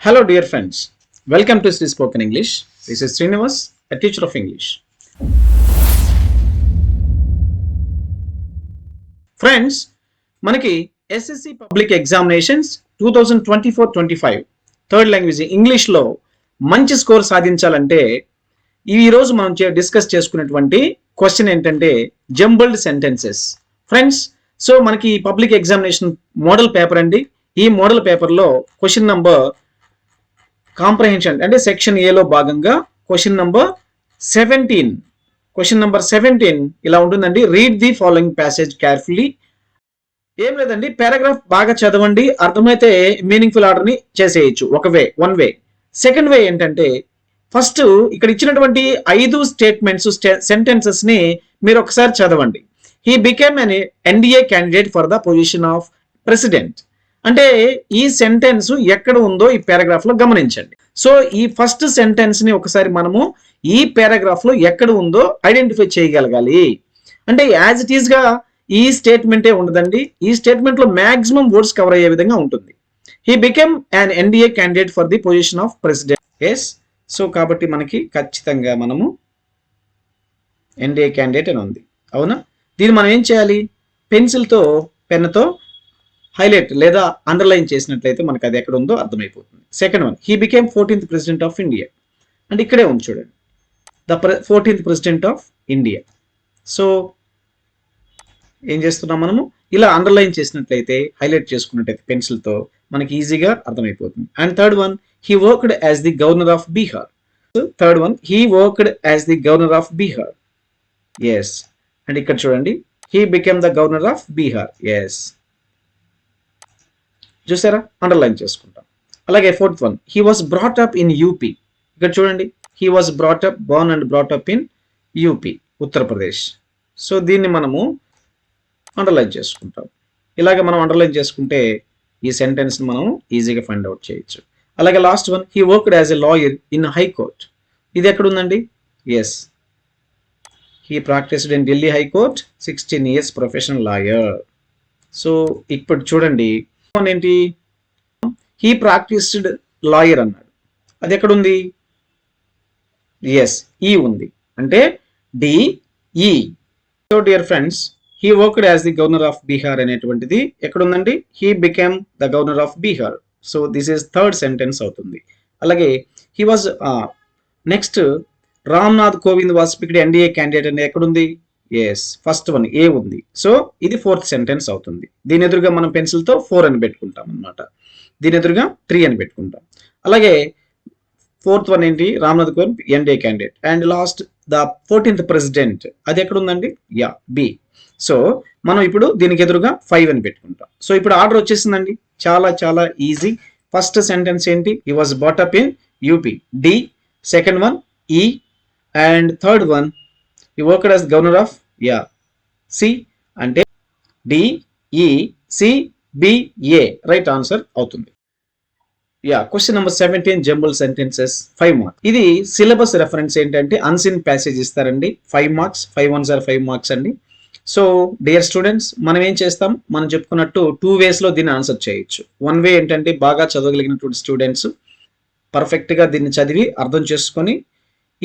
Hello, dear friends. Welcome to Sri Spoken English. This is Srinivas, a teacher of English. Friends, మనకి SSC public examinations 2024-25 third language ఇంగ్లీష్లో మంచి score సాధించాలంటే ఈరోజు మనం discuss చేసుకునేటువంటి question ఏంటంటే జంబుల్డ్ సెంటెన్సెస్. ఫ్రెండ్స్, సో మనకి public examination model paper అండి. ఈ మోడల్ పేపర్లో క్వశ్చన్ నంబర్ కాంప్రహెన్షన్ అంటే సెక్షన్ ఏలో భాగంగా క్వశ్చన్ నంబర్ 17 ఇలా ఉంటుందండి. Read the following passage carefully. ఏం లేదండి, పారాగ్రాఫ్ బాగా చదవండి, అర్థమైతే మీనింగ్ఫుల్ ఆర్డర్ ని చేసేయచ్చు. One way. సెకండ్ వే ఏంటంటే ఫస్ట్ ఇక్కడ ఇచ్చినటువంటి 5 స్టేట్మెంట్స్ సెంటెన్సెస్ ని మీరు ఒకసారి చదవండి. He became an NDA candidate for the position of president అంటే ఈ సెంటెన్స్ ఎక్కడ ఉందో ఈ పారాగ్రాఫ్ లో గమనించండి. సో ఈ ఫస్ట్ సెంటెన్స్ ని ఒకసారి మనము ఈ పారాగ్రాఫ్ లో ఎక్కడ ఉందో ఐడెంటిఫై చేయగలగాలి. అంటే యాజ్ ఇట్ ఈస్ గా ఈ స్టేట్మెంటే ఉండదండి. ఈ స్టేట్మెంట్ లో మాక్సిమం వర్డ్స్ కవర్ అయ్యే విధంగా ఉంటుంది. He became an NDA candidate for the position of president. Yes, so కాబట్టి మనకి ఖచ్చితంగా మనము ఎన్డీఏ క్యాండిడేట్ అని ఉంది, అవునా? దీన్ని మనం ఏం చేయాలి? పెన్సిల్తో పెన్నుతో హైలైట్ లేదా అండర్లైన్ చేసినట్లయితే మనకు అది ఎక్కడ ఉందో అర్థమైపోతుంది. Second one, he became 14th president of India అంటే ఇక్కడే ఉంది చూడండి, the 14th president of India. So ఏం చేస్తున్నాం మనము? ఇలా అండర్లైన్ చేసినట్లయితే హైలైట్ చేసుకున్నట్లయితే పెన్సిల్తో మనకి ఈజీగా అర్థమైపోతుంది. And third one, he worked as the governor of Bihar. Third one, he worked as the governor of Bihar. Yes, and ఇక్కడ చూడండి, he became the governor of Bihar. Yes, చూసారా? అండర్లైన్ చేసుకుంటాం. అలాగే fourth one, he was brought up in UP. ఇక్కడ చూడండి, he was born and brought up in UP, Uttar Pradesh. So దీన్ని మనము underline చేసుకుంటాం. ఇలాగ మనం అండర్లైన్ చేసుకుంటే ఈ సెంటెన్స్ మనం ఈజీగా ఫైండ్ అవుట్ చేయొచ్చు. అలాగే last one, he worked as a lawyer in high court. ఇది ఎక్కడ ఉందండి? Yes, he practised in Delhi high court, 16 years professional lawyer. So ఇప్పుడు చూడండి ఏంటి, హీ ప్రాక్టీస్డ్ లాయర్ అన్నాడు, అది ఎక్కడుంది? ఎస్, ఈ ఉంది అంటే D E. So dear friends, he worked as the governor of Bihar అనేటువంటిది ఎక్కడుందండి? He became the governor of Bihar. So this is third sentence అవుతుంది. అలాగే he was next, Ramnath Kovind was picked NDA candidate అనేది ఎక్కడుంది? ఎస్, ఫస్ట్ వన్ ఏ ఉంది. సో ఇది fourth sentence అవుతుంది. దీని ఎదురుగా మనం పెన్సిల్తో 4 అని పెట్టుకుంటాం అనమాట, దీని ఎదురుగా 3 అని పెట్టుకుంటాం. అలాగే ఫోర్త్ వన్ ఏంటి? Ramnath Kovind NDA candidate. And last the 14th president, అది ఎక్కడ ఉందండి? Yeah, B. సో మనం ఇప్పుడు దీనికి ఎదురుగా 5 అని పెట్టుకుంటాం. సో ఇప్పుడు ఆర్డర్ వచ్చేసిందండి, చాలా చాలా ఈజీ. ఫస్ట్ సెంటెన్స్ ఏంటి? He was brought up in UP, D. Second one E. And third one, he worked as governor of C అంటే డిఈసిబిఏ రైట్ ఆన్సర్ అవుతుంది. Question number 17 jumbled sentences 5 marks. ఇది syllabus reference ఏంటంటే unseen passage ఇస్తారండి, 5 marks, 5 1 sir 5 marks అండి. So dear students, మనం ఏం చేస్తాం? మనం చెప్పుకున్నట్టు 2 ways లో దీన్ని ఆన్సర్ చేయొచ్చు. వన్ వే ఏంటంటే బాగా చదవగలిగినటువంటి స్టూడెంట్స్ పర్ఫెక్ట్గా దీన్ని చదివి అర్థం చేసుకొని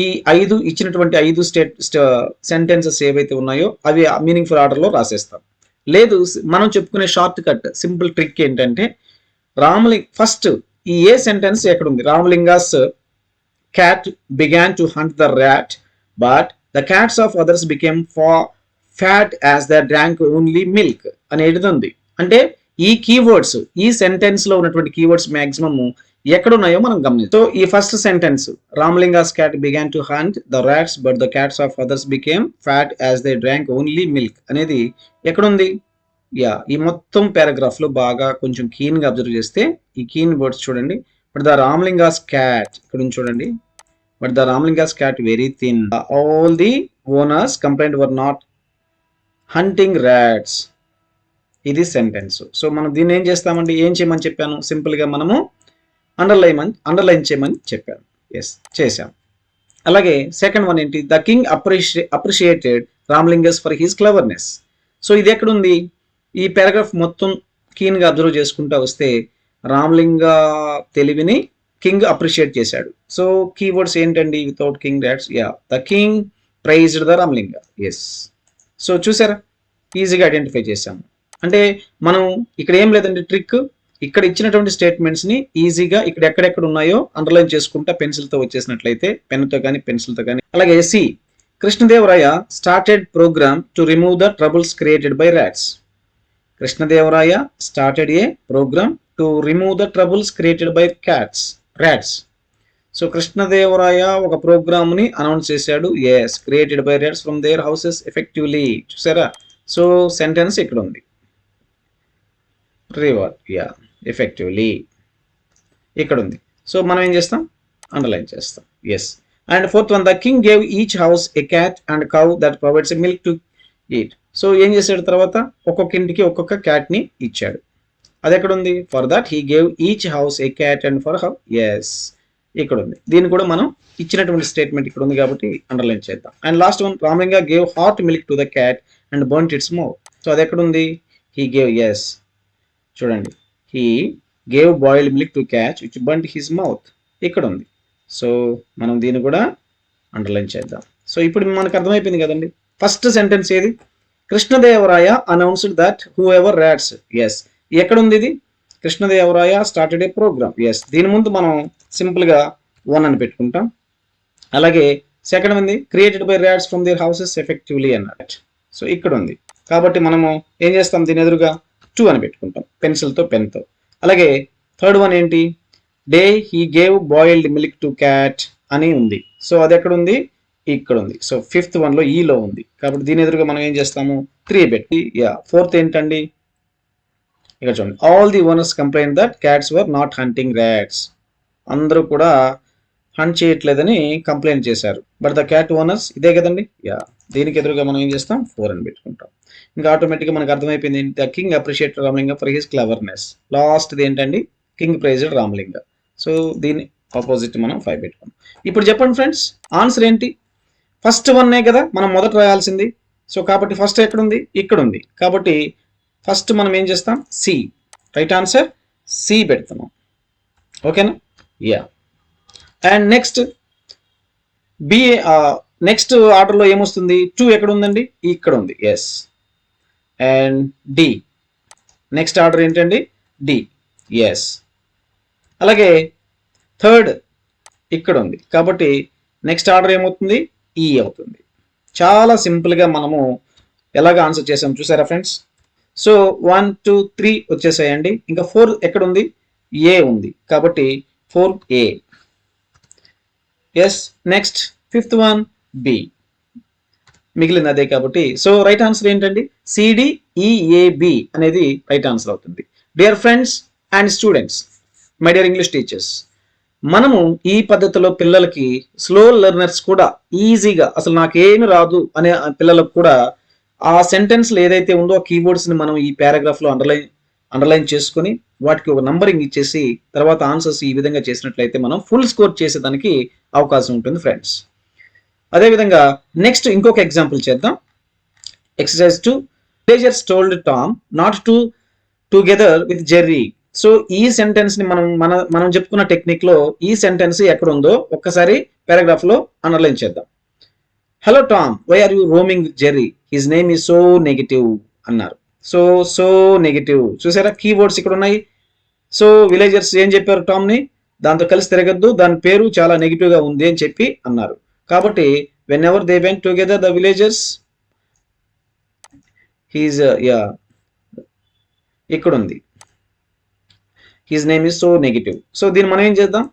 ఈ 5 ఇచ్చినటువంటి 5 సెంటెన్సెస్ ఏవైతే ఉన్నాయో అవి మీనింగ్ఫుల్ ఆర్డర్లో రాసేస్తాం. లేదు, మనం చెప్పుకునే షార్ట్ కట్ సింపుల్ ట్రిక్ ఏంటంటే ఫస్ట్ ఈ ఏ సెంటెన్స్ ఎక్కడ ఉంది? Ramalinga's cat began to hunt the rat but the cats of others became fat as the drank only milk అనేది ఉంది. అంటే ఈ కీవర్డ్స్, ఈ సెంటెన్స్ లో ఉన్నటువంటి కీవర్డ్స్ మాక్సిమం ఎక్కడున్నాయో మనం గమనించాం. సో ఈ first sentence, Ramalinga's cat began to hunt the rats but the cats of others became fat as they drank only milk అనేది ఎక్కడుంది? ఈ మొత్తం పారాగ్రాఫ్ లో బాగా కొంచెం కీన్ గా అబ్జర్వ్ చేస్తే ఈ కీన్ వర్డ్స్ చూడండి. బట్ ద రామలింగాస్ క్యాట్ ఇక్కడ నుంచి చూడండి, but the Ramalinga's cat very thin, all the owners complaint were not hunting rats. ఇది సెంటెన్స్. సో మనం దీన్ని ఏం చేస్తామండి? ఏం చేయమని చెప్పాను? సింపుల్ గా మనము అండర్లైన్ చేయమని చెప్పాను. ఎస్, చేశాం. అలాగే సెకండ్ వన్ ఏంటి? The king appreciated Ramalinga's for his cleverness. So ఇది ఎక్కడుంది? ఈ పారాగ్రాఫ్ మొత్తం కీన్గా అబ్జర్వ్ చేసుకుంటూ వస్తే రామలింగ తెలివిని కింగ్ అప్రిషియేట్ చేశాడు. సో కీవర్డ్స్ ఏంటండి without king dots the king praised the Ramalinga. Yes. So చూసారా, ఈజీగా ఐడెంటిఫై చేశాము. అంటే మనం ఇక్కడ ఏం లేదండి ట్రిక్, ఇక్కడ ఇచ్చినటువంటి స్టేట్మెంట్స్ని ఈజీగా ఇక్కడ ఎక్కడెక్కడ ఉన్నాయో అండర్లైన్ చేసుకుంటా పెన్సిల్తో వచ్చేసినట్లయితే, పెన్తో కానీ పెన్సిల్తో కానీ. అలాగే C, Krishnadevaraya started programme to remove the troubles created by rats. Krishnadevaraya started a programme to remove the troubles created by rats. So Krishnadevaraya ఒక ప్రోగ్రామ్ని అనౌన్స్ చేశాడు. Yes, created by rats from their houses effectively. చూసారా, so sentence ఇక్కడ ఉంది. Revert effectively ఇక్కడ ఉంది. So మనం ఏం చేస్తాం, అండర్లైన్ చేస్తాం. Yes. And fourth one, the king gave each house a cat and cow that provides a milk to eat. So ఏం చేశాడు తర్వాత, ఒక్కొక్క ఇంటికి ఒక్కొక్క క్యాట్ని ఇచ్చాడు. అది ఎక్కడ ఉంది, for that he gave each house a cat and for how. Yes, ఇక్కడ ఉంది. దీన్ని కూడా మనం ఇచ్చినటువంటి స్టేట్మెంట్ ఇక్కడ ఉంది కాబట్టి అండర్లైన్ చేద్దాం. And last one, Ramalinga gave hot milk to the cat and burnt it's mouth. So అది ఎక్కడ ఉంది, హీ గేవ్. ఎస్, చూడండి, he gave boiled milk to cat which burnt his mouth. ఇక్కడ ఉంది. సో మనం దీన్ని కూడా అండర్లైన్ చేద్దాం. సో ఇప్పుడు మనకు అర్థమైపోయింది కదండి. ఫస్ట్ సెంటెన్స్ ఏది, Krishnadevaraya announced that whoever rats. Yes, ఎక్కడ ఉంది ఇది, Krishnadevaraya started a programme. Yes, దీని ముందు మనం సింపుల్గా 1 అని పెట్టుకుంటాం. అలాగే సెకండ్ ఉంది, created by rats from their houses effectively అన్నట్టు. సో ఇక్కడ ఉంది కాబట్టి మనము ఏం చేస్తాం, దీని ఎదురుగా 2 అని పెట్టుకుంటాం పెన్సిల్తో పెన్తో. అలాగే థర్డ్ వన్ ఏంటి, day he gave boiled milk to cat అని ఉంది. సో అది ఎక్కడ ఉంది, ఇక్కడ ఉంది. సో ఫిఫ్త్ వన్లో ఈలో ఉంది కాబట్టి దీని ఎదురుగా మనం ఏం చేస్తాము, 3 పెట్టి. ఫోర్త్ ఏంటండి, ఇక్కడ చూడండి, all the owners complaint that cats were not hunting rats. అందరూ కూడా హంట్ చేయట్లేదని కంప్లైంట్ చేశారు. బట్ ద క్యాట్ ఓనర్స్, ఇదే కదండి. దీనికి ఎదురుగా మనం ఏం చేస్తాం, 4 అని పెట్టుకుంటాం. ఇంకా ఆటోమేటిక్గా మనకు అర్థమైపోయింది ఏంటి, the king appreciate Ramalinga for his cleverness. లాస్ట్ది ఏంటండి, కింగ్ ప్రైజ్డ్ రామలింగ. సో దీని ఆపోజిట్ మనం 5 పెట్టుకున్నాం. ఇప్పుడు చెప్పండి ఫ్రెండ్స్, ఆన్సర్ ఏంటి, ఫస్ట్ వన్నే కదా మనం మొదట రాయాల్సింది. సో కాబట్టి ఫస్ట్ ఎక్కడ ఉంది, ఇక్కడ ఉంది. కాబట్టి ఫస్ట్ మనం ఏం చేస్తాం, సి. రైట్ ఆన్సర్ సి పెడుతున్నాం. ఓకేనా. అండ్ నెక్స్ట్ బి, నెక్స్ట్ ఆర్డర్లో ఏమొస్తుంది, 2 ఎక్కడ ఉందండి, ఇక్కడ ఉంది. Yes. And D, next order ఏంటండి, డి. ఎస్. అలాగే థర్డ్ ఇక్కడ ఉంది కాబట్టి నెక్స్ట్ ఆర్డర్ ఏమవుతుంది, ఈ అవుతుంది. చాలా సింపుల్గా మనము ఎలాగ ఆన్సర్ చేసాం చూసారా ఫ్రెండ్స్. సో 1 2 3 వచ్చేసాయండి. ఇంకా 4 ఎక్కడ ఉంది, ఏ ఉంది కాబట్టి 4A. Yes. Next fifth one B, మిగిలింది అదే కాబట్టి. సో రైట్ ఆన్సర్ ఏంటండి, CDEAB అనేది రైట్ ఆన్సర్ అవుతుంది. Dear friends and students, my dear English teachers, మనము ఈ పద్ధతిలో పిల్లలకి, స్లో లెర్నర్స్ కూడా ఈజీగా, అసలు నాకేమి రాదు అనే పిల్లలకు కూడా ఆ సెంటెన్స్లో ఏదైతే ఉందో ఆ కీవర్డ్స్ని మనం ఈ పారాగ్రాఫ్లో అండర్లైన్ చేసుకొని వాటికి ఒక నంబరింగ్ ఇచ్చేసి తర్వాత ఆన్సర్స్ ఈ విధంగా చేసినట్లయితే మనం ఫుల్ స్కోర్ చేసేదానికి అవకాశం ఉంటుంది ఫ్రెండ్స్. అదేవిధంగా నెక్స్ట్ ఇంకొక ఎగ్జాంపుల్ చేద్దాం. Exercise 2, villagers told Tom not to together with Jerry. So ఈ సెంటెన్స్ ని మనం చెప్పుకున్న టెక్నిక్ లో ఈ సెంటెన్స్ ఎక్కడ ఉందో ఒక్కసారి పారాగ్రాఫ్ లో అండర్లైన్ చేద్దాం. Hello Tom, why are you roaming with Jerry, his name is so negative అన్నారు. సో నెగిటివ్ చూసారా, కీవర్డ్స్ ఇక్కడ ఉన్నాయి. సో విలేజర్స్ ఏం చెప్పారు టామ్ ని, దాంతో కలిసి తిరగద్దు, దాని పేరు చాలా నెగిటివ్ గా ఉంది అని చెప్పి అన్నారు. కాబట్టి whenever they went together the villagers, his ఇక్కడ ఉంది, his name is so negative. So దీన్ని మనం ఏం చేద్దాం,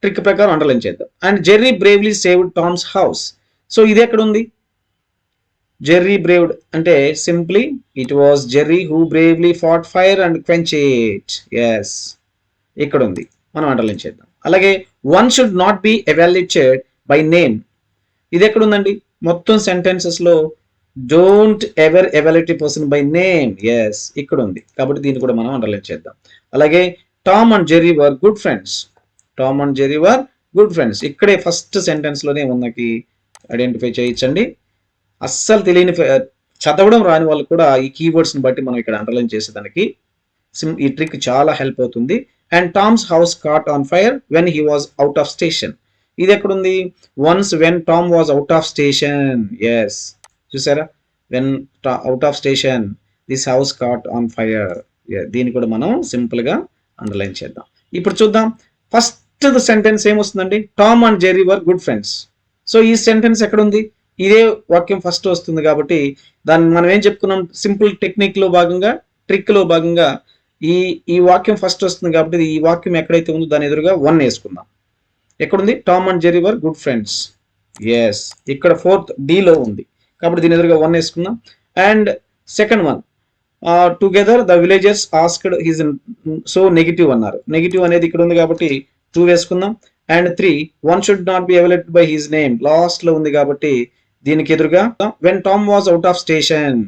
ట్రిక్ ప్రకారం అండర్లైన్ చేద్దాం. And Jerry bravely saved Tom's house. So ఇది ఎక్కడ ఉంది, జెర్రీ బ్రేవ్డ్ అంటే simply it was Jerry who bravely fought fire and quench it. Yes, ఇక్కడ ఉంది, మనం అండర్లైన్ చేద్దాం. అలాగే one should not be evaluated by name, ఇది ఎక్కడ ఉందండి, మొత్తం సెంటెన్సెస్ లో don't ever evaluate person by name. Yes, ఇక్కడ ఉంది కాబట్టి దీన్ని కూడా మనం అండర్లైన్ చేద్దాం. అలాగే Tom and Jerry were good friends, Tom and Jerry were good friends, ఇక్కడే ఫస్ట్ సెంటెన్స్ లోనే ఉన్నకి ఐడెంటిఫై చేయించండి. అస్సలు తెలియని చదవడం రాని వాళ్ళు కూడా ఈ కీవర్డ్స్ని బట్టి మనం ఇక్కడ అండర్లైన్ చేసేదానికి ఈ ట్రిక్ చాలా హెల్ప్ అవుతుంది. And Tom's house caught on fire when he was out of station. ఇది ఎక్కడుంది? Once when Tom was out of station. Yes, చూసారా? When out of station this house caught on fire. దీన్ని కూడా మనం simple గా underline చేద్దాం. ఇప్పుడు చూద్దాం. ఫస్ట్ సెంటెన్స్ ఏమొస్తుందండి? Tom and Jerry were good friends. So ఈ సెంటెన్స్ ఎక్కడుంది? ఇదే వాక్యం ఫస్ట్ వస్తుంది కాబట్టి దాన్ని మనం ఏం చెప్పుకున్నాం? సింపుల్ టెక్నిక్ లో భాగంగా, ట్రిక్ లో భాగంగా ఈ వాక్యం ఫస్ట్ వస్తుంది కాబట్టి ఈ వాక్యం ఎక్కడైతే ఉందో దాని ఎదురుగా వన్ వేసుకుందాం. ఎక్కడుంది? Tom and Jerry were good friends. Yes, ఇక్కడ ఫోర్త్ డి లో ఉంది కాబట్టి దీని ఎదురుగా వన్ వేసుకుందాం. And second one, together the villagers asked his, so negative అన్నారు. నెగిటివ్ అనేది ఇక్కడ ఉంది కాబట్టి 2 వేసుకుందాం. And 3, one should not be evaluated by his name, last లో ఉంది కాబట్టి దీనికి ఎదురుగా when Tom was out of station,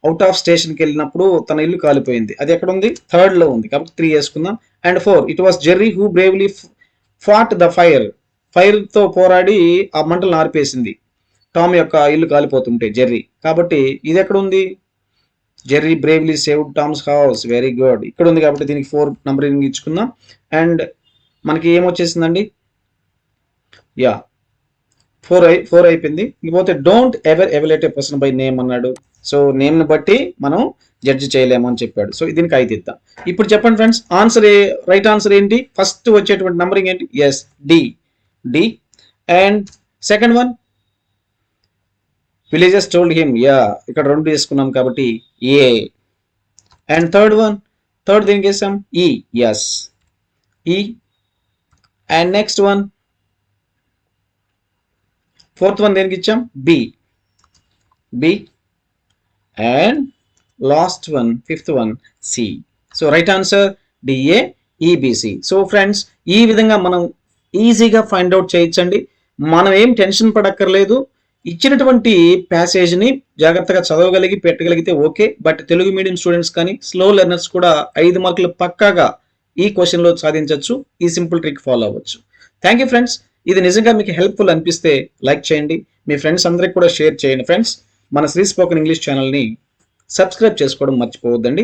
out of station కి వెళ్ళినప్పుడు తన ఇల్లు కాలిపోయింది. అది ఎక్కడ ఉంది? థర్డ్ లో ఉంది కాబట్టి 3 వేసుకుందాం. And 4, it was Jerry who bravely fought the fire, fire తో పోరాడి ఆ మంటలు ఆర్పేసింది టామ్ యొక్క ఇల్లు కాలిపోతుంటే జెర్రీ. కాబట్టి ఇది ఎక్కడ ఉంది? Jerry bravely saved Tom's house. Very good, ఇక్కడ ఉంది కాబట్టి దీనికి 4 నంబరింగ్ ఇచ్చుకుందాం. అండ్ మనకి ఏమొచ్చేసిందండి? యా, 4 అయిపోయింది. ఇకపోతే don't ever evolute A person by name అన్నాడు. సో నేమ్ ని బట్టి మనం జడ్జి చేయలేము అని చెప్పాడు. సో దీనికి 5 ఇద్దాం. ఇప్పుడు చెప్పండి ఫ్రెండ్స్, ఆన్సర్ రైట్ ఆన్సర్ ఏంటి? ఫస్ట్ వచ్చేటువంటి నంబరింగ్ ఏంటి? Yes, D. And second one, villages told him. Yeah, ఇక్కడ 2 వేసుకున్నాం కాబట్టి ఏ. అండ్ థర్డ్ దీనికి వేసాం E. Yes, E. And next one, fourth one దేనికి ఇచ్చాం? B. And last one, fifth one, C. So right answer D A E B C. So friends, ఈ విధంగా మనం ఈజీగా ఫైండ్ అవుట్ చేయొచ్చండి. మనం ఏం టెన్షన్ పడక్కర్లేదు. ఇచ్చినటువంటి ప్యాసేజ్ని జాగ్రత్తగా చదవగలిగి పెట్టగలిగితే okay. But Telugu medium students కానీ స్లో లెర్నర్స్ కూడా 5 మార్కులు పక్కాగా ఈ క్వశ్చన్లో సాధించవచ్చు. ఈ సింపుల్ ట్రిక్ ఫాలో అవ్వచ్చు. Thank you friends. ఇది నిజంగా మీకు హెల్ప్ఫుల్ అనిపిస్తే లైక్ చేయండి, మీ ఫ్రెండ్స్ అందరికి కూడా షేర్ చేయండి. ఫ్రెండ్స్, మన శ్రీ స్పోకెన్ ఇంగ్లీష్ ఛానల్ని సబ్స్క్రైబ్ చేసుకోవడం మర్చిపోవద్దండి.